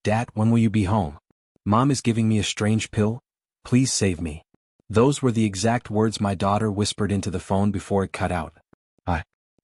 "Dad, when will you be home? Mom is giving me a strange pill. Please save me." Those were the exact words my daughter whispered into the phone before it cut out.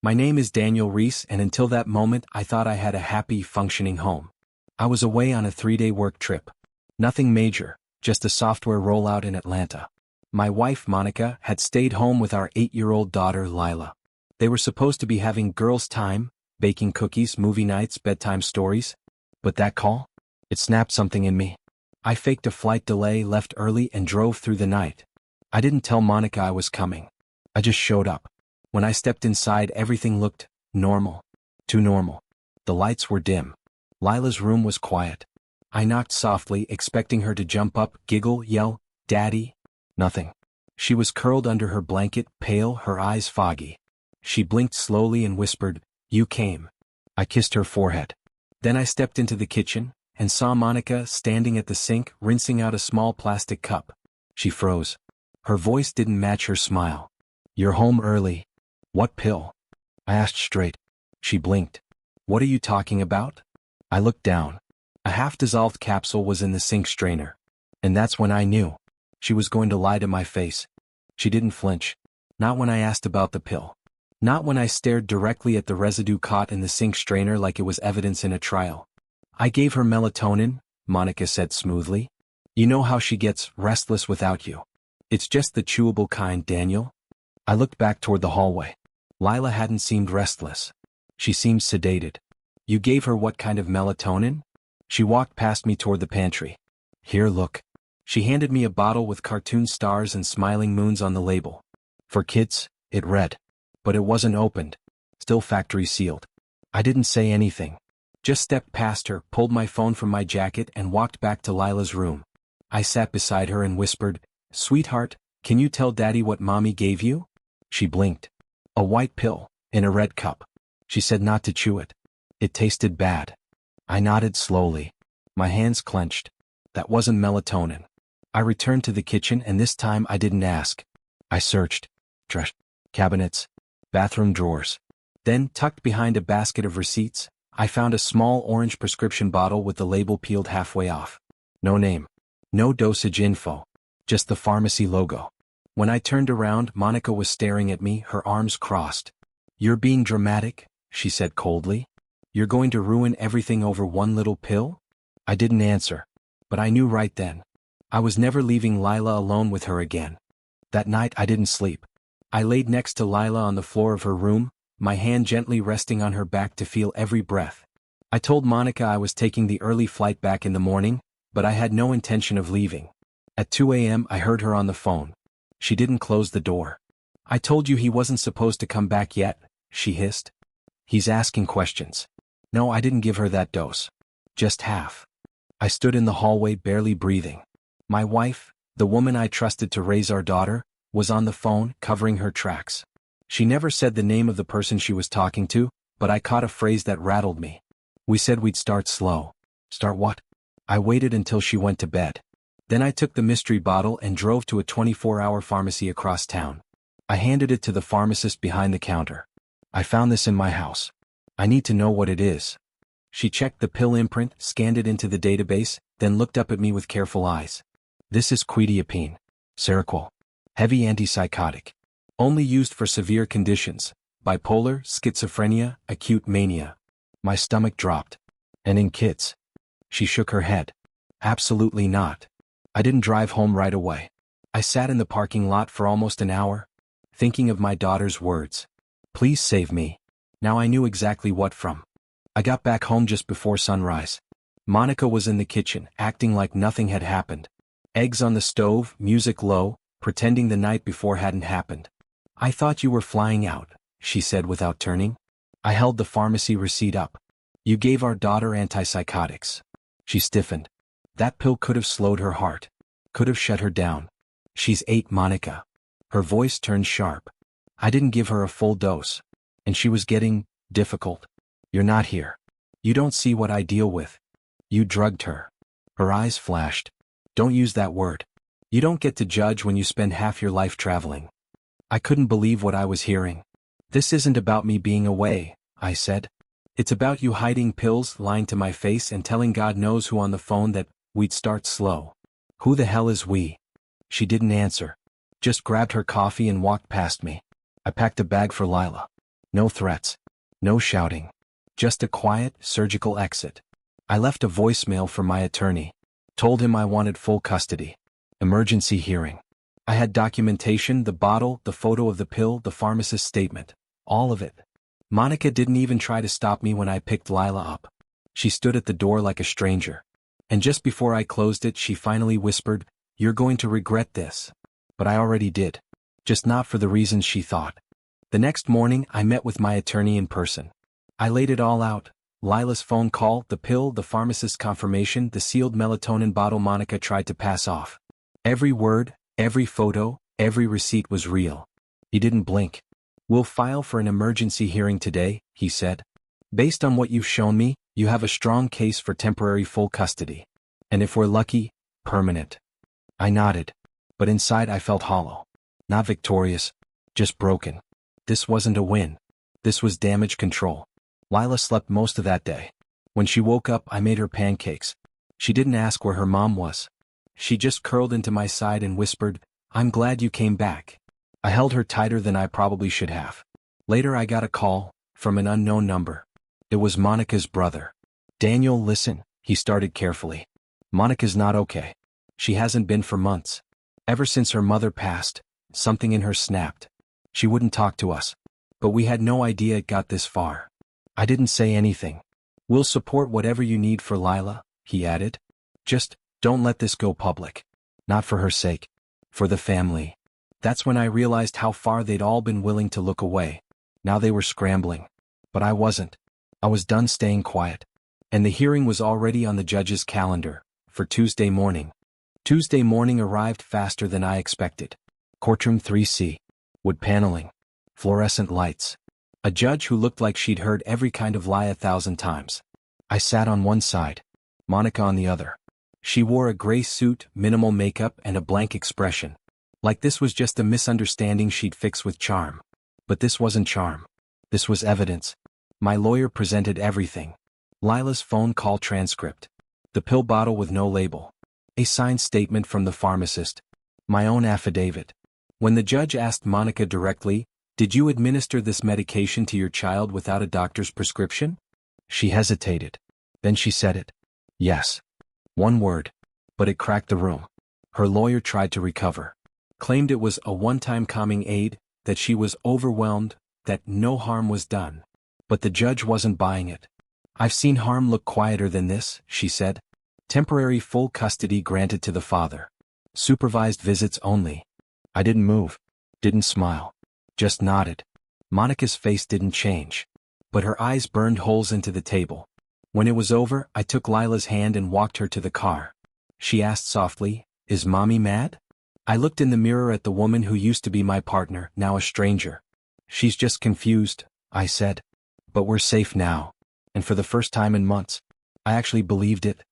My name is Daniel Reese, and until that moment I thought I had a happy, functioning home. I was away on a 3-day work trip. Nothing major, just a software rollout in Atlanta. My wife, Monica, had stayed home with our 8-year-old daughter, Lila. They were supposed to be having girls' time, baking cookies, movie nights, bedtime stories. But that call? It snapped something in me. I faked a flight delay, left early, and drove through the night. I didn't tell Monica I was coming. I just showed up. When I stepped inside, everything looked normal. Too normal. The lights were dim. Lila's room was quiet. I knocked softly, expecting her to jump up, giggle, yell, "Daddy?" Nothing. She was curled under her blanket, pale, her eyes foggy. She blinked slowly and whispered, "You came." I kissed her forehead. Then I stepped into the kitchen and saw Monica standing at the sink, rinsing out a small plastic cup. She froze. Her voice didn't match her smile. "You're home early. What pill?" I asked straight. She blinked. "What are you talking about?" I looked down. A half-dissolved capsule was in the sink strainer. And that's when I knew. She was going to lie to my face. She didn't flinch. Not when I asked about the pill. Not when I stared directly at the residue caught in the sink strainer like it was evidence in a trial. "I gave her melatonin," Monica said smoothly. "You know how she gets restless without you. It's just the chewable kind, Daniel." I looked back toward the hallway. Lila hadn't seemed restless. She seemed sedated. "You gave her what kind of melatonin?" She walked past me toward the pantry. "Here, look." She handed me a bottle with cartoon stars and smiling moons on the label. "For kids," it read. But it wasn't opened. Still factory sealed. I didn't say anything. Just stepped past her, pulled my phone from my jacket, and walked back to Lila's room. I sat beside her and whispered, "Sweetheart, can you tell Daddy what Mommy gave you?" She blinked. "A white pill, in a red cup. She said not to chew it. It tasted bad." I nodded slowly. My hands clenched. That wasn't melatonin. I returned to the kitchen, and this time I didn't ask. I searched. Trash, cabinets, bathroom drawers. Then, tucked behind a basket of receipts, I found a small orange prescription bottle with the label peeled halfway off. No name. No dosage info. Just the pharmacy logo. When I turned around, Monica was staring at me, her arms crossed. "You're being dramatic," she said coldly. "You're going to ruin everything over one little pill?" I didn't answer. But I knew right then. I was never leaving Lila alone with her again. That night I didn't sleep. I laid next to Lila on the floor of her room, my hand gently resting on her back to feel every breath. I told Monica I was taking the early flight back in the morning, but I had no intention of leaving. At 2 a.m. I heard her on the phone. She didn't close the door. "I told you he wasn't supposed to come back yet," she hissed. "He's asking questions." No, I didn't give her that dose. Just half. I stood in the hallway, barely breathing. My wife, the woman I trusted to raise our daughter, was on the phone, covering her tracks. She never said the name of the person she was talking to, but I caught a phrase that rattled me. "We said we'd start slow." Start what? I waited until she went to bed. Then I took the mystery bottle and drove to a 24-hour pharmacy across town. I handed it to the pharmacist behind the counter. "I found this in my house. I need to know what it is." She checked the pill imprint, scanned it into the database, then looked up at me with careful eyes. "This is quetiapine. Seroquel. Heavy antipsychotic. Only used for severe conditions. Bipolar, schizophrenia, acute mania." My stomach dropped. "And in kids?" She shook her head. "Absolutely not." I didn't drive home right away. I sat in the parking lot for almost an hour, thinking of my daughter's words. "Please save me." Now I knew exactly what from. I got back home just before sunrise. Monica was in the kitchen, acting like nothing had happened. Eggs on the stove, music low, pretending the night before hadn't happened. "I thought you were flying out," she said without turning. I held the pharmacy receipt up. "You gave our daughter antipsychotics." She stiffened. "That pill could have slowed her heart. Could have shut her down. She's 8, Monica." Her voice turned sharp. "I didn't give her a full dose. And she was getting difficult. You're not here. You don't see what I deal with. You drugged her." Her eyes flashed. "Don't use that word. You don't get to judge when you spend half your life traveling." I couldn't believe what I was hearing. "This isn't about me being away," I said. It's about you hiding pills, lying to my face and telling God knows who on the phone that we'd start slow. Who the hell is we? She didn't answer. Just grabbed her coffee and walked past me. I packed a bag for Lila. No threats. No shouting. Just a quiet, surgical exit. I left a voicemail for my attorney. Told him I wanted full custody. Emergency hearing. I had documentation, the bottle, the photo of the pill, the pharmacist's statement. All of it. Monica didn't even try to stop me when I picked Lila up. She stood at the door like a stranger. And just before I closed it, she finally whispered, "You're going to regret this." But I already did. Just not for the reasons she thought. The next morning, I met with my attorney in person. I laid it all out. Lila's phone call, the pill, the pharmacist's confirmation, the sealed melatonin bottle Monica tried to pass off. Every word, every photo, every receipt was real. He didn't blink. "We'll file for an emergency hearing today," he said. "Based on what you've shown me, you have a strong case for temporary full custody. And if we're lucky, permanent." I nodded. But inside I felt hollow. Not victorious, just broken. This wasn't a win. This was damage control. Lila slept most of that day. When she woke up, I made her pancakes. She didn't ask where her mom was. She just curled into my side and whispered, "I'm glad you came back." I held her tighter than I probably should have. Later I got a call, from an unknown number. It was Monica's brother. "Daniel, listen," he started carefully. "Monica's not okay. She hasn't been for months. Ever since her mother passed, something in her snapped. She wouldn't talk to us. But we had no idea it got this far." I didn't say anything. "We'll support whatever you need for Lila," he added. "Just don't let this go public. Not for her sake. For the family." That's when I realized how far they'd all been willing to look away. Now they were scrambling. But I wasn't. I was done staying quiet. And the hearing was already on the judge's calendar, for Tuesday morning. Tuesday morning arrived faster than I expected. Courtroom 3C. Wood paneling. Fluorescent lights. A judge who looked like she'd heard every kind of lie 1,000 times. I sat on one side. Monica on the other. She wore a gray suit, minimal makeup, and a blank expression. Like this was just a misunderstanding she'd fix with charm. But this wasn't charm. This was evidence. My lawyer presented everything. Lila's phone call transcript. The pill bottle with no label. A signed statement from the pharmacist. My own affidavit. When the judge asked Monica directly, "Did you administer this medication to your child without a doctor's prescription?" She hesitated. Then she said it. "Yes." One word. But it cracked the room. Her lawyer tried to recover. Claimed it was a one-time calming aid, that she was overwhelmed, that no harm was done. But the judge wasn't buying it. "I've seen harm look quieter than this," she said. "Temporary full custody granted to the father. Supervised visits only." I didn't move. Didn't smile. Just nodded. Monica's face didn't change. But her eyes burned holes into the table. When it was over, I took Lila's hand and walked her to the car. She asked softly, "Is Mommy mad?" I looked in the mirror at the woman who used to be my partner, now a stranger. "She's just confused," I said. "But we're safe now." And for the first time in months, I actually believed it.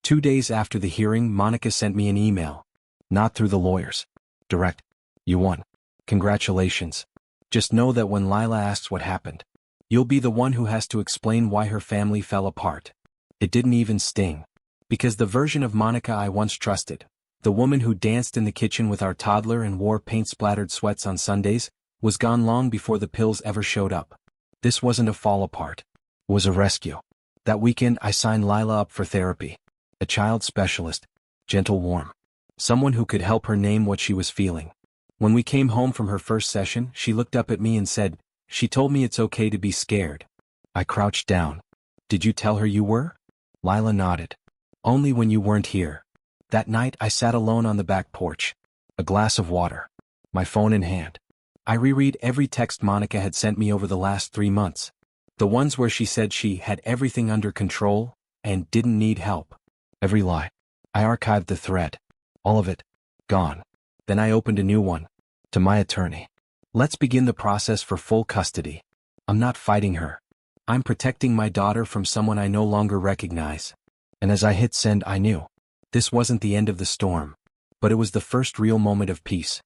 2 days after the hearing, Monica sent me an email. Not through the lawyers. Direct. "You won. Congratulations. Just know that when Lila asks what happened, you'll be the one who has to explain why her family fell apart." It didn't even sting. Because the version of Monica I once trusted, the woman who danced in the kitchen with our toddler and wore paint-splattered sweats on Sundays, was gone long before the pills ever showed up. This wasn't a fall apart. It was a rescue. That weekend I signed Lila up for therapy. A child specialist. Gentle, warm. Someone who could help her name what she was feeling. When we came home from her first session, she looked up at me and said, "She told me it's okay to be scared." I crouched down. "Did you tell her you were?" Lila nodded. "Only when you weren't here." That night I sat alone on the back porch. A glass of water. My phone in hand. I reread every text Monica had sent me over the last 3 months. The ones where she said she had everything under control and didn't need help. Every lie. I archived the thread. All of it. Gone. Then I opened a new one. To my attorney. "Let's begin the process for full custody. I'm not fighting her. I'm protecting my daughter from someone I no longer recognize." And as I hit send, I knew. This wasn't the end of the storm. But it was the first real moment of peace.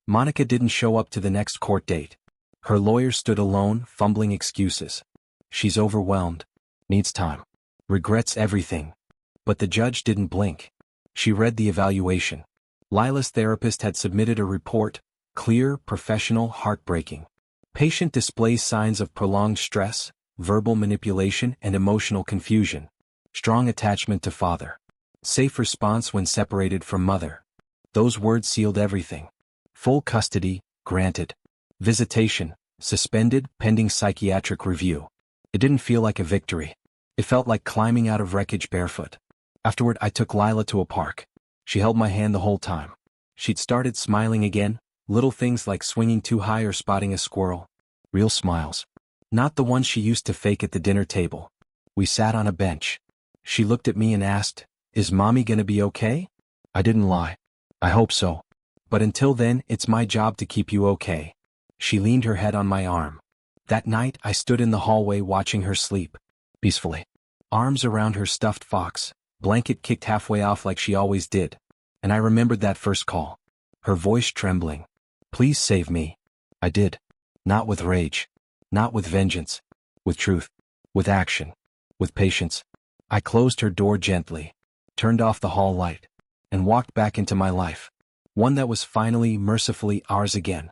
Monica didn't show up to the next court date. Her lawyer stood alone, fumbling excuses. She's overwhelmed. Needs time. Regrets everything. But the judge didn't blink. She read the evaluation. Lila's therapist had submitted a report, clear, professional, heartbreaking. Patient displays signs of prolonged stress, verbal manipulation and emotional confusion. Strong attachment to father. Safe response when separated from mother. Those words sealed everything. Full custody, granted. Visitation, suspended, pending psychiatric review. It didn't feel like a victory. It felt like climbing out of wreckage barefoot. Afterward, I took Lila to a park. She held my hand the whole time. She'd started smiling again, little things like swinging too high or spotting a squirrel. Real smiles. Not the ones she used to fake at the dinner table. We sat on a bench. She looked at me and asked, "Is mommy gonna be okay?" I didn't lie. "I hope so. But until then, it's my job to keep you okay." She leaned her head on my arm. That night, I stood in the hallway watching her sleep. Peacefully. Arms around her stuffed fox, blanket kicked halfway off like she always did. And I remembered that first call. Her voice trembling. "Please save me." I did. Not with rage. Not with vengeance. With truth. With action. With patience. I closed her door gently, turned off the hall light, and walked back into my life. One that was finally, mercifully ours again.